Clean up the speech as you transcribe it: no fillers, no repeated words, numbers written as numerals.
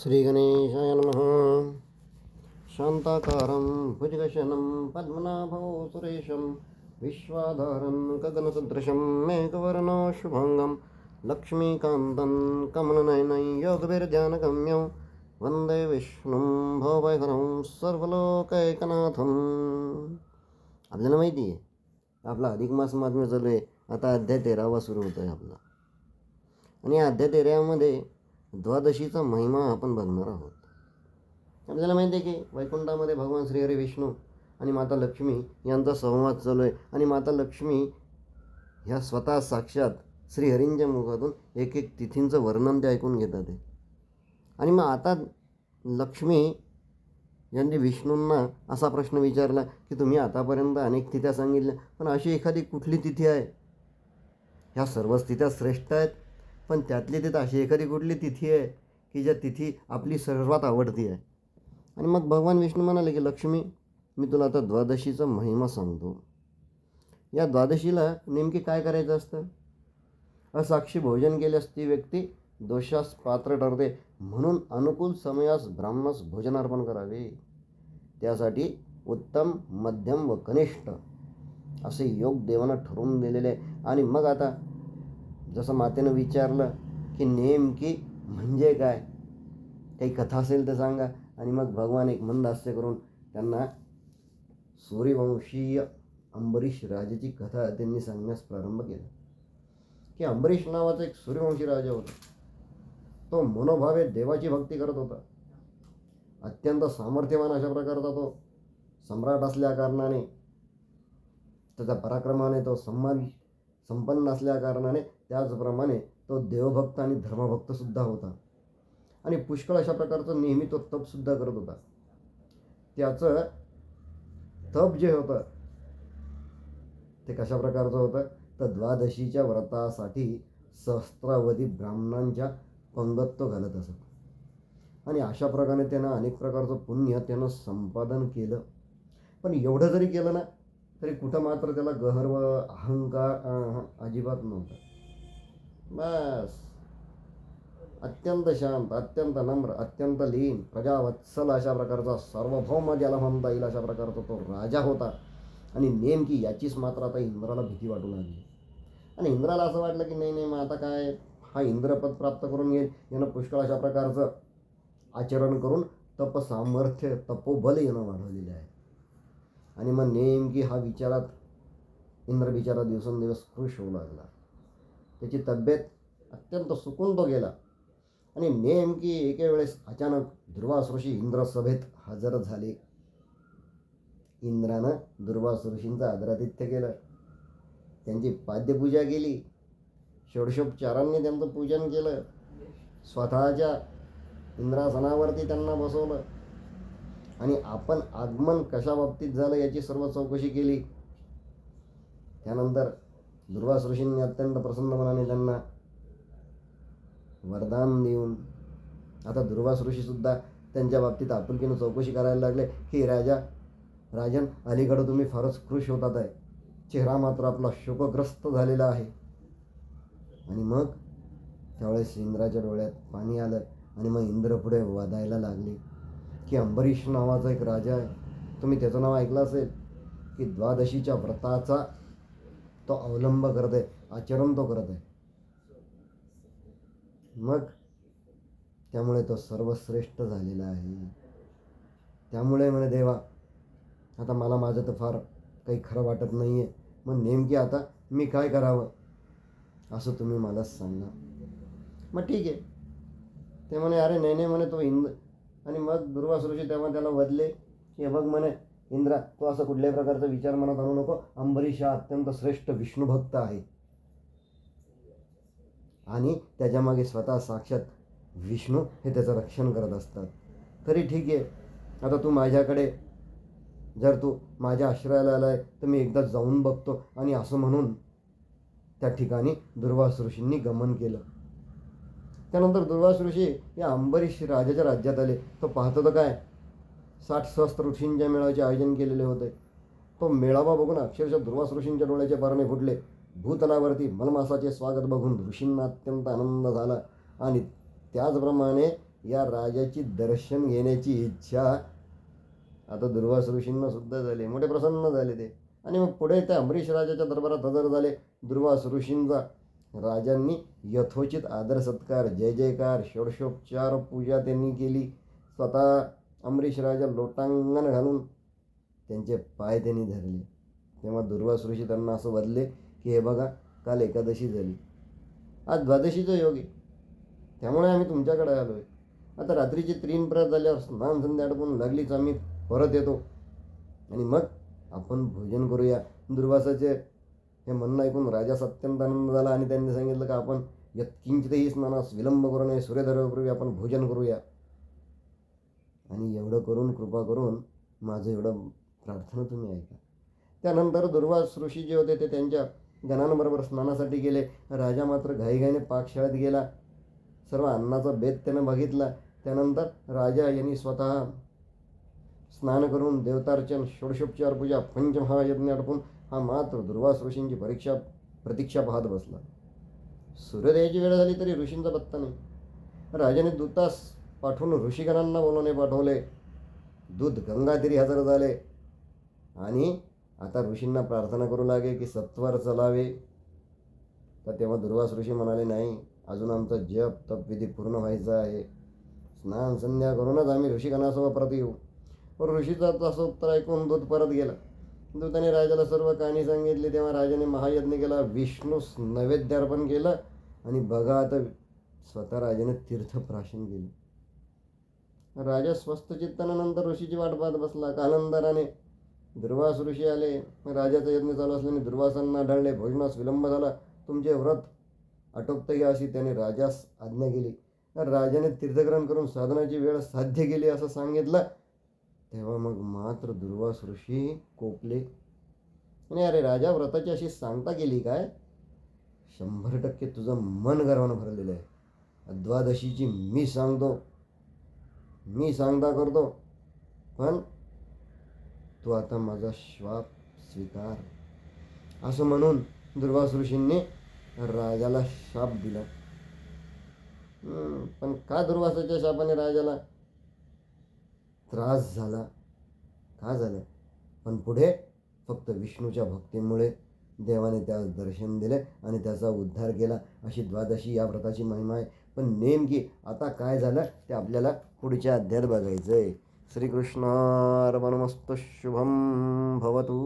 श्रीगणेशाय नमः। शान्ताकारं भुजगशयनं पद्मनाभं सुरेशं विश्वाधारं गगनसदृशं मेघवर्णं शुभाङ्गं लक्ष्मीकान्तं कमलनयनं योगभिर्ध्यानगम्यं वन्दे विष्णुं भवभयहरं सर्वलोकैकनाथम्। आपल्याला माहिती आहे आपला अधिक मास महात्म्य चालू आहे. आता अध्याय 13वा सुरू होतो आहे आपला. आणि या अध्याय 13मध्ये द्वादशीचा महिमा आपण बघणार आहोत. आपल्याला माहिती आहे की वैकुंठामध्ये भगवान श्रीहरी विष्णू आणि माता लक्ष्मी यांचा संवाद चालू आहे. आणि माता लक्ष्मी ह्या स्वतः साक्षात श्रीहरींच्या मुखातून एक एक तिथींचं वर्णन ते ऐकून घेतात आहे. आणि मग आता लक्ष्मी यांनी विष्णूंना असा प्रश्न विचारला की तुम्ही आतापर्यंत अनेक तिथ्या सांगितल्या, पण अशी एखादी कुठली तिथी आहे? ह्या सर्वच तिथ्या श्रेष्ठ आहेत, पण त्यातली तिथं अशी एखादी कुठली तिथी आहे की ज्या तिथी आपली सर्वात आवडती आहे? आणि मग भगवान विष्णू म्हणाले की लक्ष्मी, मी तुला आता द्वादशीचा महिमा सांगतो. या द्वादशीला नेमकी काय करायचं असतं? असाक्षी भोजन केल्यास ती व्यक्ती दोषास पात्र ठरते, म्हणून अनुकूल समयास ब्राह्मणास भोजनार्पण करावे. त्यासाठी उत्तम, मध्यम व कनिष्ठ असे योग देवानं ठरवून दिलेले आहे. आणि मग आता जसं मातेनं विचारलं की नेमकी म्हणजे काय, काही कथा असेल तर सांगा. आणि मग भगवान एक मंद हास्य करून त्यांना सूर्यवंशीय अंबरीश राजाची कथा त्यांनी सांगण्यास प्रारंभ केला. की अंबरीश नावाचा एक सूर्यवंशी राजा होता. तो मनोभावे देवाची भक्ती करत होता. अत्यंत सामर्थ्यवान अशा प्रकारचा तो सम्राट असल्या कारणाने, त्याच्या पराक्रमाने तो संपन्न असल्या कारणाने, त्याचप्रमाणे तो देवभक्त आणि धर्मभक्तसुद्धा होता. आणि पुष्कळ अशा प्रकारचं नेहमी तो तपसुद्धा करत होता. त्याचं तप जे होतं ते कशा प्रकारचं होतं तर द्वादशीच्या व्रतासाठी सहस्त्रावधी ब्राह्मणांच्या पंगत तो घालत असत. आणि अशा प्रकारे त्यानं अनेक प्रकारचं पुण्य त्यानं संपादन केलं. पण एवढं जरी केलं ना तरी कुठं मात्र त्याला गर्व, अहंकार अजिबात नव्हता. बस अत्यंत शांत, अत्यंत नम्र, अत्यंत लीन, प्रजावत्सल अशा प्रकारचा सार्वभौम ज्याला म्हणता येईल अशा प्रकारचा तो राजा होता. आणि नेमकी याचीच मात्र आता इंद्राला भीती वाटू लागली. आणि इंद्राला असं वाटलं की नाही मग आता काय, हा इंद्रपद प्राप्त करून येईल, यानं पुष्कळ अशा प्रकारचं आचरण करून तपसामर्थ्य, तपोबल यानं वाढवलेलं आहे. आणि मग नेमकी हा विचारात इंद्र बिचारा दिवसेंदिवस खुश होऊ लागला. त्याची तब्येत अत्यंत सुकून तो गेला. आणि नेमकी एके वेळेस अचानक दुर्वास ऋषी इंद्रसभेत हजर झाले. इंद्रानं दुर्वास ऋषींचं आदरातिथ्य केलं, त्यांची पाद्यपूजा केली, षोडशोपचारांनी त्यांचं पूजन केलं, स्वतःच्या इंद्रासनावरती त्यांना बसवलं. आणि आपण आगमन कशा बाबतीत झालं याची सर्व चौकशी केली. त्यानंतर दुर्वास ऋषींनी अत्यंत प्रसन्न मनाने त्यांना वरदान देऊन आता दुर्वास ऋषीसुद्धा त्यांच्या बाबतीत आपुलकीनं चौकशी करायला लागले की राजन, अलीकडं तुम्ही फारच खुश होतात आहे, चेहरा मात्र आपला शोकग्रस्त झालेला आहे. आणि मग त्यावेळेस इंद्राच्या डोळ्यात पाणी आलं. आणि मग इंद्र पुढे वादायला लागले की अंबरीश नावाचा एक राजा आहे, तुम्ही त्याचं नाव ऐकलं असेल की द्वादशीच्या व्रताचा तो अवलंब करत आहे, आचरण तो करत आहे. मग त्यामुळे तो सर्वश्रेष्ठ झालेला आहे. त्यामुळे म्हणे देवा, आता मला माझं तर फार काही खरं वाटत नाही आहे, मग नेमकी आता मी काय करावं असं तुम्ही मलाच सांगा. मग ठीक आहे ते म्हणे, अरे नाही म्हणे तो आणि मग दुर्वास ऋषी तेव्हा त्याला वदले की बघ म्हणे इंद्रा, तो असं कुठल्याही प्रकारचा विचार मनात आणू नको. अंबरीश हा अत्यंत श्रेष्ठ विष्णुभक्त आहे आणि त्याच्यामागे स्वतः साक्षात विष्णू हे त्याचं रक्षण करत असतात. तरी ठीक आहे, आता तू माझ्याकडे, जर तू माझ्या आश्रयाला आला आहे तर मी एकदा जाऊन बघतो. आणि असं म्हणून त्या ठिकाणी दुर्वास ऋषींनी गमन केलं. त्यानंतर दुर्वास ऋषी या अंबरीश राजाच्या राज्यात आले. तो पाहतो तर काय, 60 सहस्त्र ऋषींच्या मेळाव्याचे आयोजन केलेले होते. तो मेळावा बघून अक्षरशः दुर्वास ऋषींच्या डोळ्याचे पारणे फुटले. भूतलावरती मलमासाचे स्वागत बघून ऋषींना अत्यंत आनंद झाला. आणि त्याचप्रमाणे या राजाची दर्शन घेण्याची इच्छा आता दुर्वास ऋषींना सुद्धा झाली. मोठे प्रसन्न झाले ते. आणि मग पुढे त्या अमरीश राजाच्या दरबारात हजर झाले दुर्वास ऋषींचा. राजांनी यथोचित आदर सत्कार, जय जयकार, षोडशोपचार पूजा त्यांनी केली. स्वतः अमरीश राजा लोटांगण घालून त्यांचे पाय त्यांनी धरले. तेव्हा दुर्वास ऋषी त्यांना असं बदले की हे बघा, काल एकादशी झाली, आज द्वादशीचा योग आहे, त्यामुळे आम्ही तुमच्याकडे आलो आहे. आता रात्रीची 3 प्रहर झाल्यावर स्नान संध्या आटपून लागलीच आम्ही परत येतो आणि मग आपण भोजन करूया. दुर्वासाचे हे म्हणणं ऐकून राजास अत्यंत आनंद झाला आणि त्यांनी सांगितलं का आपण यत्किंचितही स्नानास विलंब करू नये, सूर्योदयापूर्वी आपण भोजन करूया. आणि एवढं करून कृपा करून माझं एवढं प्रार्थना तुम्ही ऐका. त्यानंतर दुर्वास ऋषी जे होते ते त्यांच्या गणांबरोबर स्नानासाठी गेले. राजा मात्र घाईघाईने पाकशाळेत गेला. सर्व अन्नाचा बेत त्यानं बघितला. त्यानंतर राजा यांनी स्वतः स्नान करून देवतार्चन, षोडशोपचार पूजा, पंचमहायज्ञ आटपून हा मात्र दुर्वास ऋषींची प्रतीक्षा पाहत बसला. सूर्योदयाची वेळ झाली तरी ऋषींचा पत्ता नाही. राजाने दूतास पाठवून ऋषिगणांना बोलवणे पाठवले. दूत गंगातीरी हजर झाले आणि आता ऋषींना प्रार्थना करू लागे की सत्वर चलावे. तर तेव्हा दुर्वास ऋषी म्हणाले, नाही, अजून आमचा जप तप विधी पूर्ण व्हायचा आहे. स्नान संध्या करूनच आम्ही ऋषिगणासोबत परत येऊ. पण ऋषीचा तसं उत्तर ऐकून दूत परत गेला. दूताने राजाला सर्व कहाणी सांगितली. तेव्हा राजाने महायज्ञ केला, विष्णूस नैवेद्य अर्पण केलं आणि बघा आता स्वतः राजाने तीर्थप्राशन केले. राजा स्वस्थ चित्तानंतर ऋषीची वाट पाहत बसला. कालांतराने दुर्वास ऋषी आले. राजाचा यज्ञ चालू असल्याने दुर्वासांना आढळले. भोजनास विलंब झाला. तुमचे व्रत आटोपता या अशी त्याने राजास आज्ञा केली. राजाने तीर्थग्रहण करून साधनाची वेळ साध्य केली असं सांगितलं. तेव्हा मग मात्र दुर्वास ऋषी कोपले आणि अरे राजा, व्रताची अशी सांगता केली काय? 100% तुझं मन गर्वानं भरलेलं आहे. द्वादशीची मी सांगतो, मी सांगता करतो, पण तू आता माझा श्वाप स्वीकार. असं म्हणून दुर्वास ऋषींनी राजाला शाप दिला. पण का दुर्वासाच्या शापाने राजाला त्रास झाला? का झालं? पण पुढे फक्त विष्णूच्या भक्तीमुळे देवाने त्यास दर्शन दिले आणि त्याचा उद्धार केला. अशी द्वादशी या व्रताची महिमा आहे. पण नेमकी आता काय झालं ते आपल्याला पुढच्या अध्यायात बघायचं आहे. श्रीकृष्णार्पणमस्तु. शुभम भवतु.